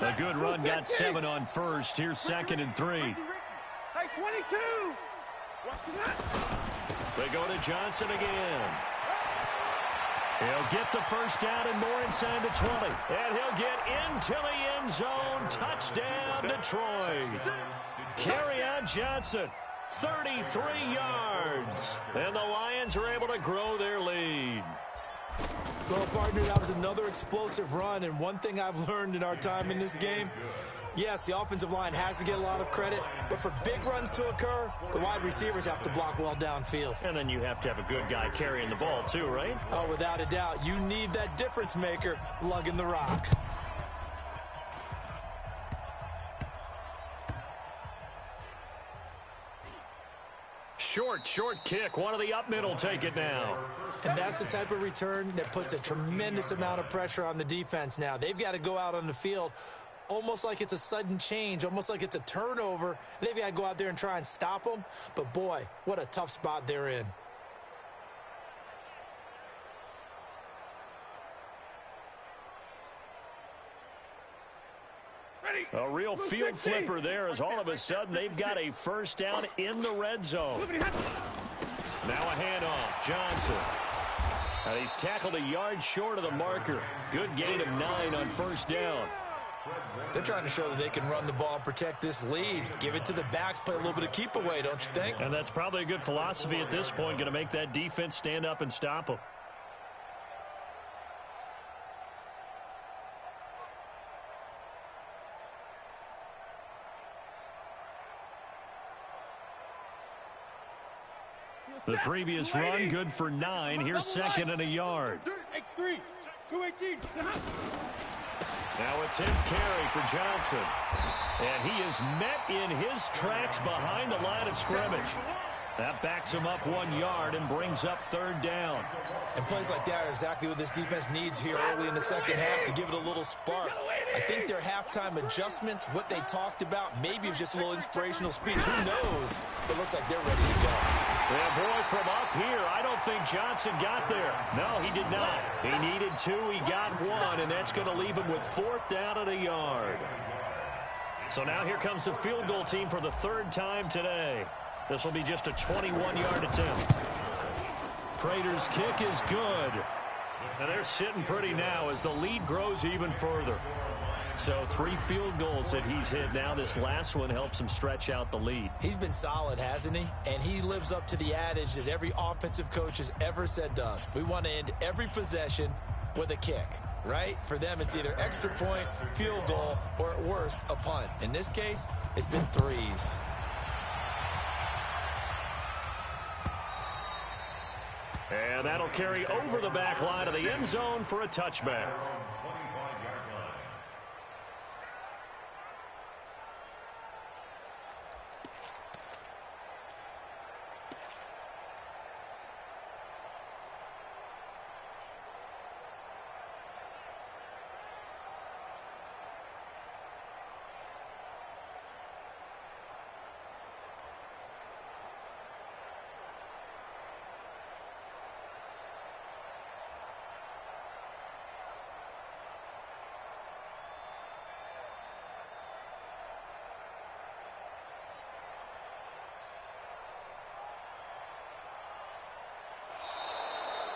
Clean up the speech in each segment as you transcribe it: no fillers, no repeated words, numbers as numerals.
A good run got 7 on first. Here's 2nd and 3. Hey, 22. They go to Johnson again. He'll get the first down and more inside the 20. And he'll get into the end zone. Touchdown, Detroit. Kerryon Johnson, 33 yards. And the Lions are able to grow their lead. Well, partner, that was another explosive run. And one thing I've learned in our time in this game, yes, the offensive line has to get a lot of credit, but for big runs to occur, the wide receivers have to block well downfield. And then you have to have a good guy carrying the ball too, right? Oh, without a doubt. You need that difference maker lugging the rock. Short kick. One of the up middle take it now. And that's the type of return that puts a tremendous amount of pressure on the defense now. They've got to go out on the field almost like it's a sudden change, almost like it's a turnover. They've got to go out there and try and stop them. But, boy, what a tough spot they're in. A real field flipper there as all of a sudden they've got a first down in the red zone. Now a handoff. Johnson. And he's tackled a yard short of the marker. Good gain of 9 on first down. They're trying to show that they can run the ball and protect this lead. Give it to the backs, play a little bit of keep away, don't you think? And that's probably a good philosophy at this point, going to make that defense stand up and stop them. The previous run, good for 9. Here's 2nd and a yard. X3, 218. Now a 10th carry for Johnson. And he is met in his tracks behind the line of scrimmage. That backs him up 1 yard and brings up 3rd down. And plays like that are exactly what this defense needs here early in the second half to give it a little spark. I think their halftime adjustments, what they talked about, maybe it was just a little inspirational speech. Who knows? But it looks like they're ready to go. Yeah, boy, from up here, I don't think Johnson got there. No, he did not. He needed 2. He got 1, and that's going to leave him with 4th down and a yard. So now here comes the field goal team for the 3rd time today. This will be just a 21-yard attempt. Prater's kick is good. And they're sitting pretty now as the lead grows even further. So 3 field goals that he's hit now. This last one helps him stretch out the lead. He's been solid, hasn't he? And he lives up to the adage that every offensive coach has ever said to us. We want to end every possession with a kick, right? For them, it's either extra point, field goal, or at worst, a punt. In this case, it's been 3s. And that'll carry over the back line of the end zone for a touchback.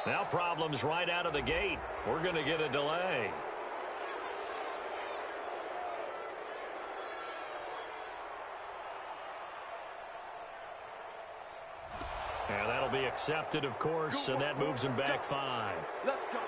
Now problems right out of the gate. We're going to get a delay. And that'll be accepted, of course, and that moves him back 5. Let's go.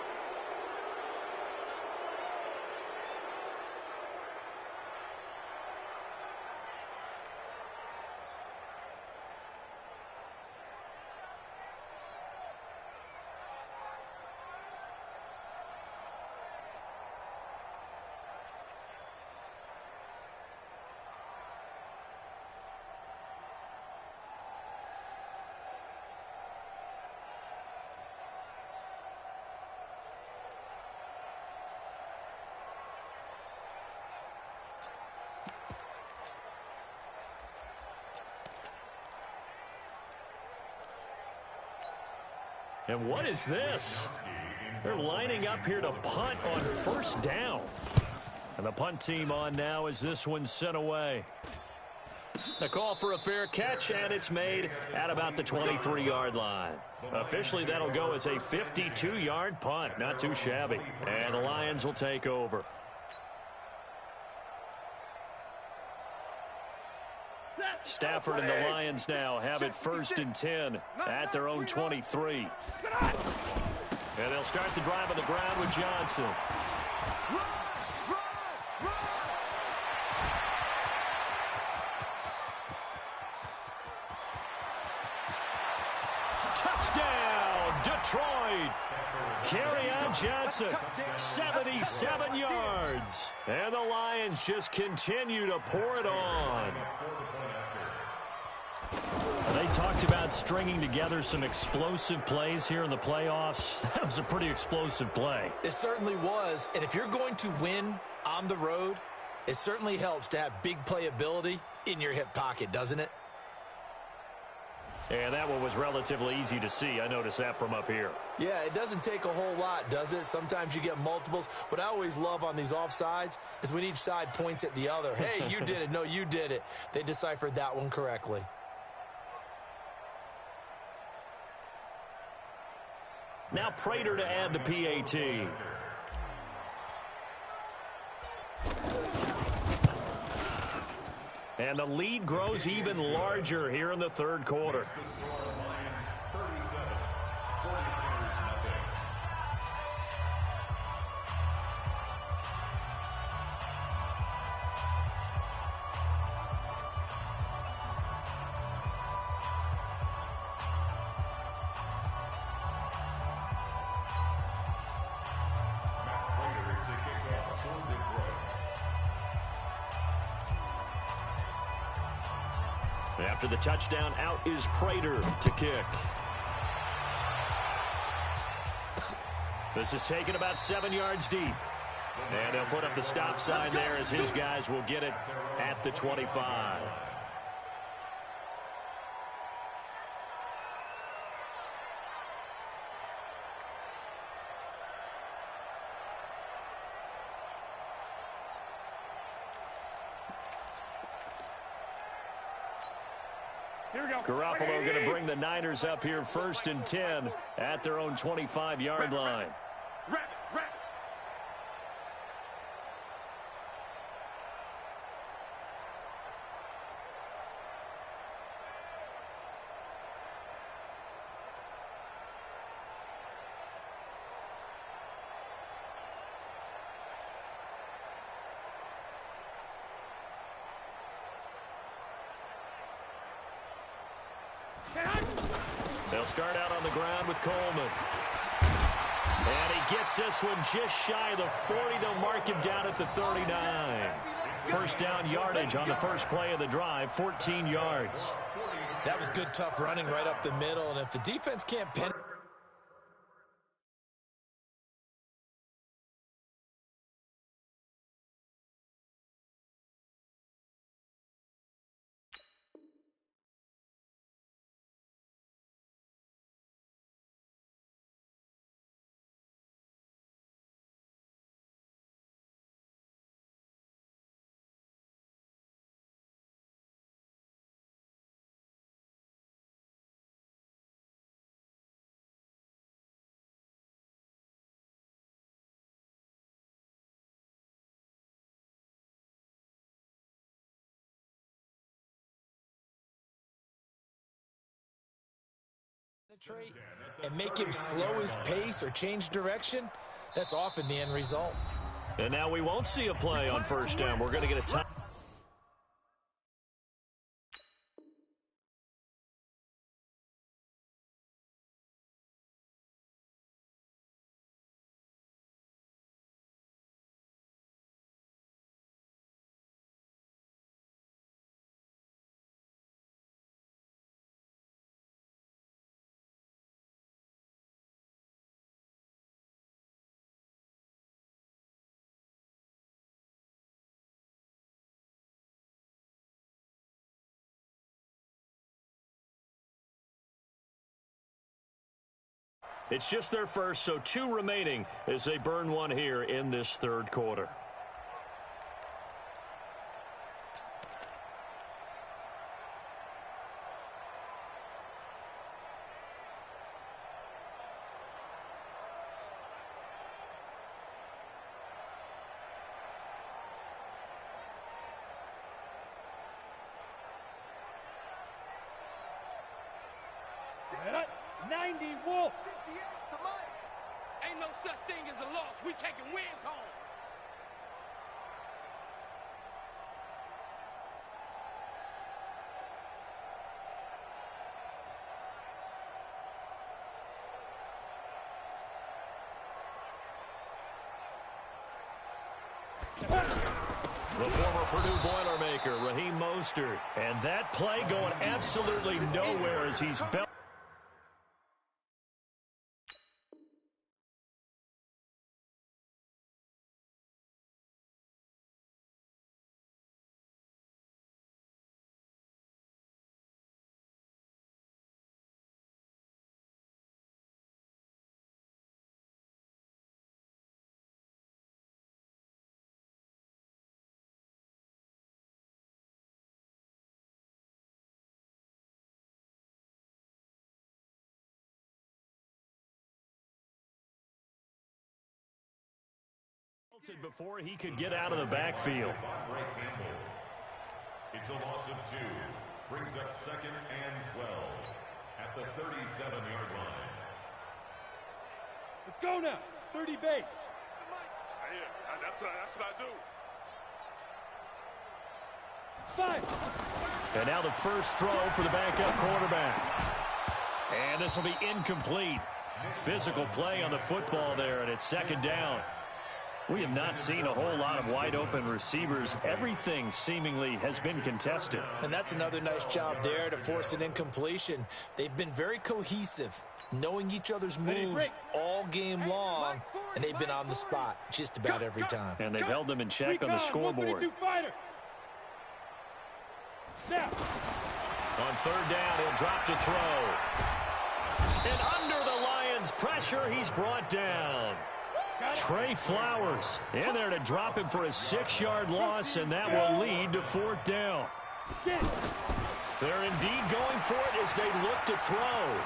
And what is this? They're lining up here to punt on first down. And the punt team on now as this one's sent away. The call for a fair catch, and it's made at about the 23-yard line. Officially, that'll go as a 52-yard punt. Not too shabby. And the Lions will take over. Stafford and the Lions now have it 1st and 10 at their own 23. And they'll start the drive on the ground with Johnson. Touchdown, Detroit. Kerryon Johnson, 77 yards. And the Lions just continue to pour it on. They talked about stringing together some explosive plays here in the playoffs. That was a pretty explosive play. It certainly was. And if you're going to win on the road, it certainly helps to have big playability in your hip pocket, doesn't it? And that one was relatively easy to see. I noticed that from up here. Yeah, it doesn't take a whole lot, does it? Sometimes you get multiples. What I always love on these offsides is when each side points at the other. Hey, you did it. No, you did it. They deciphered that one correctly. Now Prater to add the PAT. And the lead grows even larger here in the third quarter. After the touchdown, out is Prater to kick. This is taken about 7 yards deep. And he'll put up the stop sign there as his guys will get it at the 25. Garoppolo going to bring the Niners up here 1st and 10 at their own 25-yard line. They'll start out on the ground with Coleman. And he gets this one just shy of the 40. They'll mark him down at the 39. First down yardage on the first play of the drive, 14 yards. That was good, tough running right up the middle. And if the defense can't pin and make him slow his pace or change direction, that's often the end result. And now we won't see a play on first down. We're going to get a time. It's just their first, so 2 remaining as they burn one here in this third quarter. Set up. 90 Wolf. Ain't no such thing as a loss. We taking wins home. The former Purdue Boilermaker, Raheem Mostert. And that play going absolutely nowhere as he's belted. Before he could get out of the backfield. It's a loss of 2. Brings up 2nd and 12 at the 37-yard line. Let's go now. 30 base. Yeah, that's what I do. 5. And now the first throw for the backup quarterback. And this will be incomplete. Physical play on the football there, and it's 2nd down. We have not seen a whole lot of wide-open receivers. Everything seemingly has been contested. And that's another nice job there to force an incompletion. They've been very cohesive, knowing each other's moves all game long, and they've been on the spot just about every time. And they've held them in check on the scoreboard. Now. On 3rd down, he'll drop to throw. And under the Lions' pressure, he's brought down. Trey Flowers in there to drop him for a 6-yard loss, and that will lead to 4th down. They're indeed going for it as they look to throw.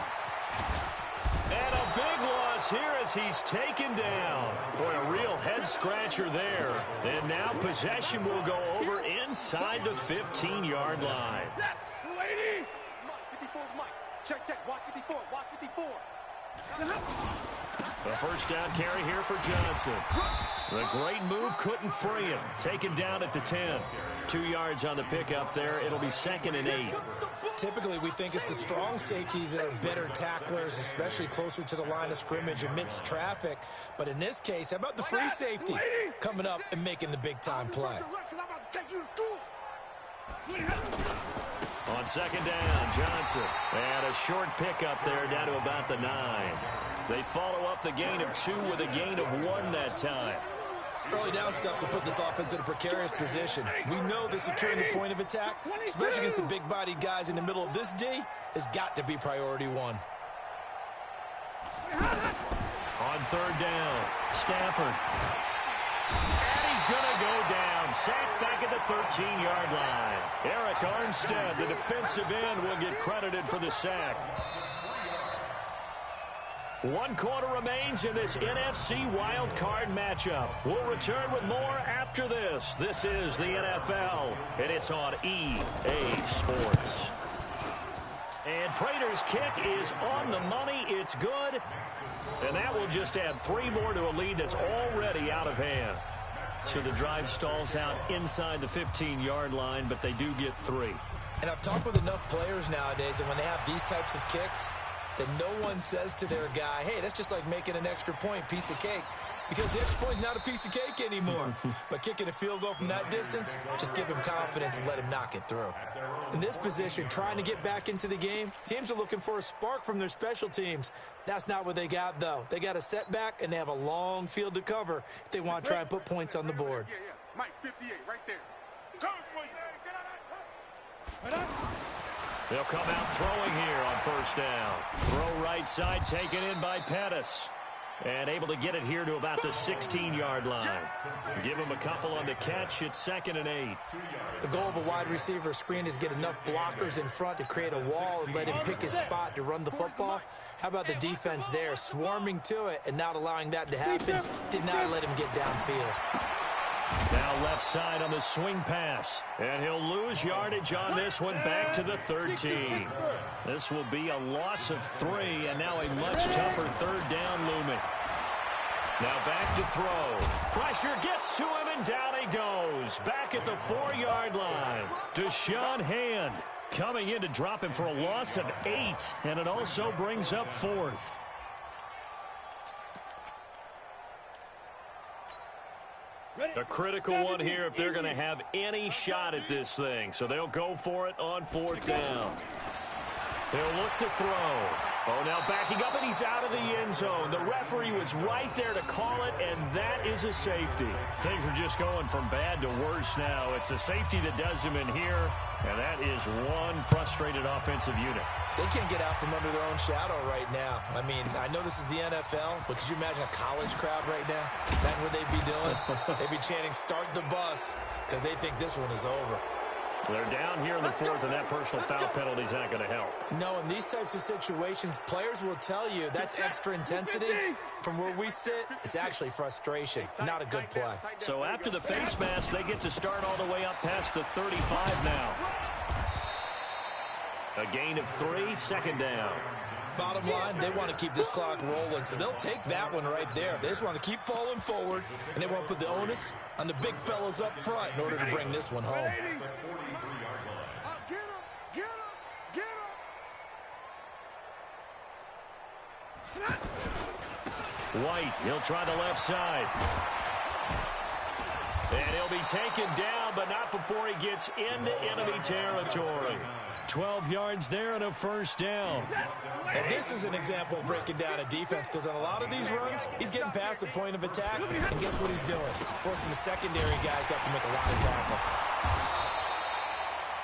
And a big loss here as he's taken down. Boy, a real head-scratcher there. And now possession will go over inside the 15-yard line. Lady! Mike, 54 Mike. Check. Watch 54. Watch 54. A first down carry here for Johnson. The great move couldn't free him. Taken down at the 10. 2 yards on the pickup there. It'll be 2nd and 8. Typically, we think it's the strong safeties that are better tacklers, especially closer to the line of scrimmage amidst traffic. But in this case, how about the free safety coming up and making the big-time play? On 2nd down, Johnson. And a short pickup there down to about the 9. They follow up the gain of 2 with a gain of 1 that time. Early down stuff will put this offense in a precarious position. We know that securing the point of attack, especially against the big-bodied guys in the middle of this D, has got to be priority 1. On 3rd down, Stafford. And he's going to go down. Sacked back at the 13-yard line. Eric Armstead, the defensive end, will get credited for the sack. 1 quarter remains in this NFC wildcard matchup. We'll return with more after this. This is the NFL, and it's on EA Sports. And Prater's kick is on the money. It's good. And that will just add 3 more to a lead that's already out of hand. So the drive stalls out inside the 15-yard line, but they do get 3. And I've talked with enough players nowadays, and when they have these types of kicks, that no one says to their guy, hey, that's just like making an extra point, piece of cake. Because the extra point's not a piece of cake anymore. But kicking a field goal from that distance, just give him confidence and let him knock it through. In this position, trying to get back into the game, teams are looking for a spark from their special teams. That's not what they got, though. They got a setback, and they have a long field to cover if they want to try and put points on the board. Mike, 58, right there. They'll come out throwing here on first down. Throw right side, taken in by Pettis. And able to get it here to about the 16-yard line. Give him a couple on the catch. It's 2nd and 8. The goal of a wide receiver screen is get enough blockers in front to create a wall and let him pick his spot to run the football. How about the defense there, swarming to it and not allowing that to happen? Did not let him get downfield. Now left side on the swing pass. And he'll lose yardage on this one back to the 13. This will be a loss of 3, and now a much tougher 3rd down looming. Now back to throw. Pressure gets to him, and down he goes. Back at the 4-yard line. Deshaun Hand coming in to drop him for a loss of 8, and it also brings up 4th. A critical one here if they're going to have any shot at this thing. So they'll go for it on 4th down. They'll look to throw. Oh, now backing up, and he's out of the end zone. The referee was right there to call it, and that is a safety. Things are just going from bad to worse now. It's a safety that does him in here, and that is one frustrated offensive unit. They can't get out from under their own shadow right now. I mean, I know this is the NFL, but could you imagine a college crowd right now? That's what they'd be doing. They'd be chanting, "Start the bus," because they think this one is over. They're down here in the 4th, and that personal foul penalty is not going to help. No, in these types of situations, players will tell you that's extra intensity. From where we sit, it's actually frustration, not a good play. So after the face mask, they get to start all the way up past the 35 now. A gain of 3, 2nd down. Bottom line, they want to keep this clock rolling, so they'll take that one right there. They just want to keep falling forward, and they want to put the onus on the big fellas up front in order to bring this one home. White, he'll try the left side. And he'll be taken down, but not before he gets into enemy territory. 12 yards there and a 1st down. And this is an example of breaking down a defense, because on a lot of these runs, he's getting past the point of attack, and guess what he's doing? Forcing the secondary guys to have to make a lot of tackles.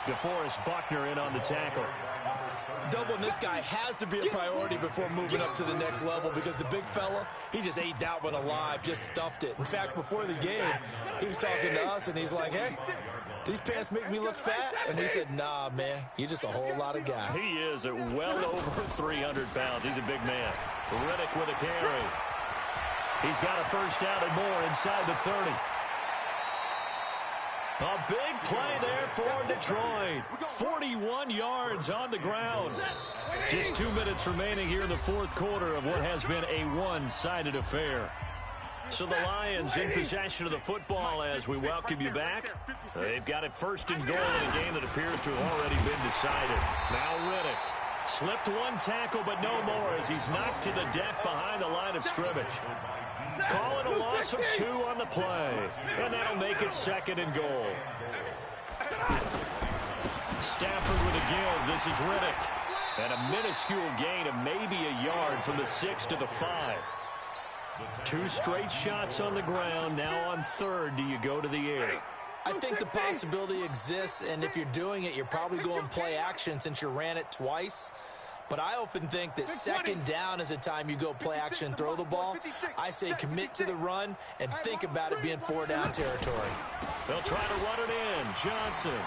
DeForest Buckner in on the tackle. Doubling this guy has to be a priority before moving up to the next level, because the big fella, he just ate that one alive, just stuffed it. In fact, before the game, he was talking to us, and he's like, "Hey, these pants make me look fat?" And we said, "Nah, man, you're just a whole lot of guy." He is at well over 300 pounds. He's a big man. Riddick with a carry. He's got a 1st down and more inside the 30. A big play there for Detroit. 41 yards on the ground. Just 2 minutes remaining here in the 4th quarter of what has been a one-sided affair. So the Lions in possession of the football as we welcome you back. They've got it 1st and goal in a game that appears to have already been decided. Now Riddick. Slipped one tackle, but no more as he's knocked to the deck behind the line of scrimmage. Call it a loss of 2 on the play. And that'll make it 2nd and goal. Stafford with a give. This is Riddick. And a minuscule gain of maybe a yard from the 6 to the 5. 2 straight shots on the ground. Now on 3rd, do you go to the air? I think the possibility exists, and if you're doing it, you're probably going play action since you ran it twice. But I often think that 2nd down is a time you go play action and throw the ball. I say commit to the run and think about it being 4-down territory. They'll try to run it in. Johnson.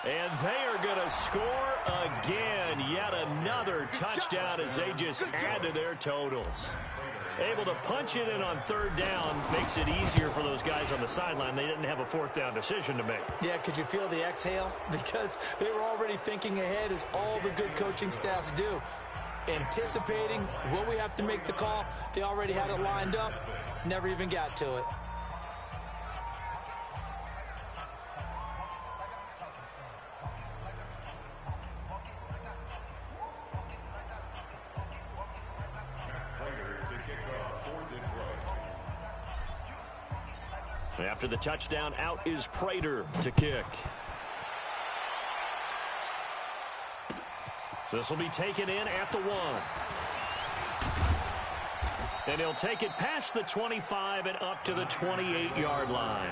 And they are going to score again. Yet another touchdown as they just add to their totals. Able to punch it in on 3rd down makes it easier for those guys on the sideline. They didn't have a 4th down decision to make. Yeah, could you feel the exhale? Because they were already thinking ahead, as all the good coaching staffs do. Anticipating, will we have to make the call? They already had it lined up, never even got to it. After the touchdown, out is Prater to kick. This will be taken in at the 1. And he'll take it past the 25 and up to the 28-yard line.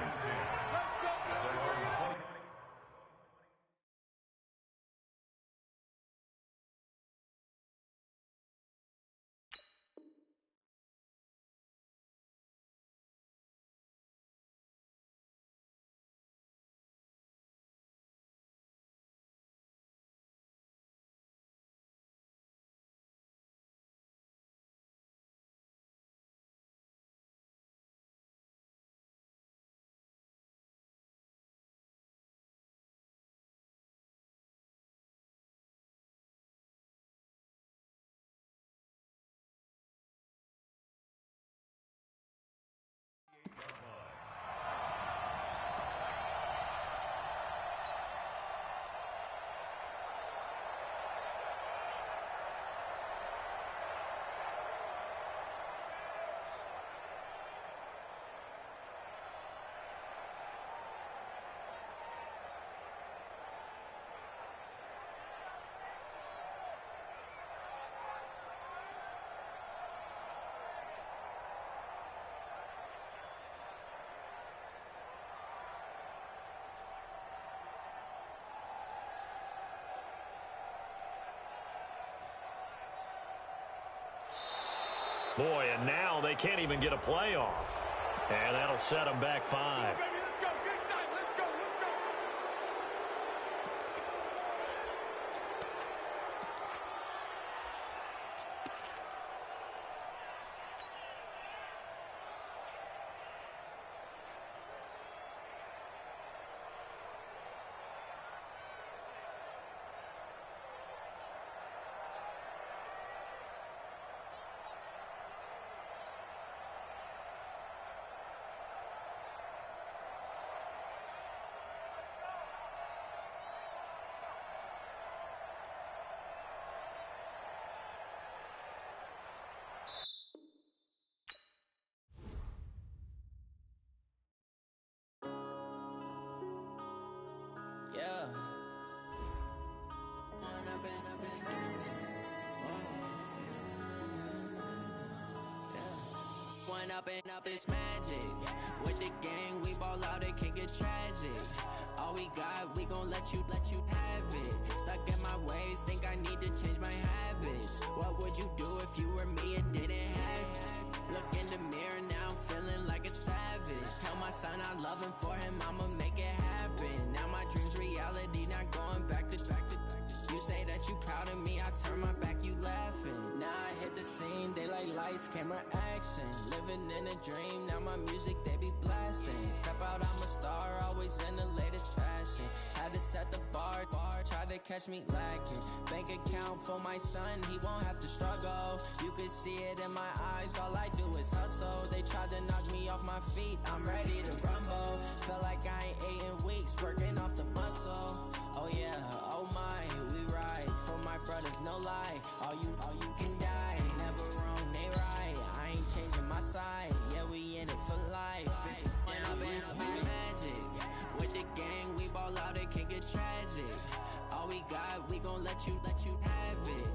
Boy, and now they can't even get a play off. And that'll set them back 5. Yeah. One up and up is magic. With the gang, we ball out, it can get tragic. All we got, we gon' let you have it. Stuck in my ways, think I need to change my habits. What would you do if you were me and didn't have it? Look in the mirror, now I'm feeling like a savage. Tell my son I love him, for him I'ma make it happen. Now my dream's reality, not going back to. You say that you proud of me, I turn my back, you laughing. Now I hit the scene, they like lights, camera, action. Living in a dream, now my music, they be blasting. Step out, I'm a star, always in the latest fashion. Had to set the bar, try to catch me lacking. Bank account for my son, he won't have to struggle. You could see it in my eyes, all I do is hustle. They tried to knock me off my feet, I'm ready to rumble. Feel like I ain't ate in weeks, working off the muscle. Oh yeah, oh my, we ride for my brothers, no lie. All you can die, never wrong, they right. I ain't changing my side, yeah, we in it for life. When up is magic. With the gang, we ball out, it can get tragic. All we got, we gon' let you have it.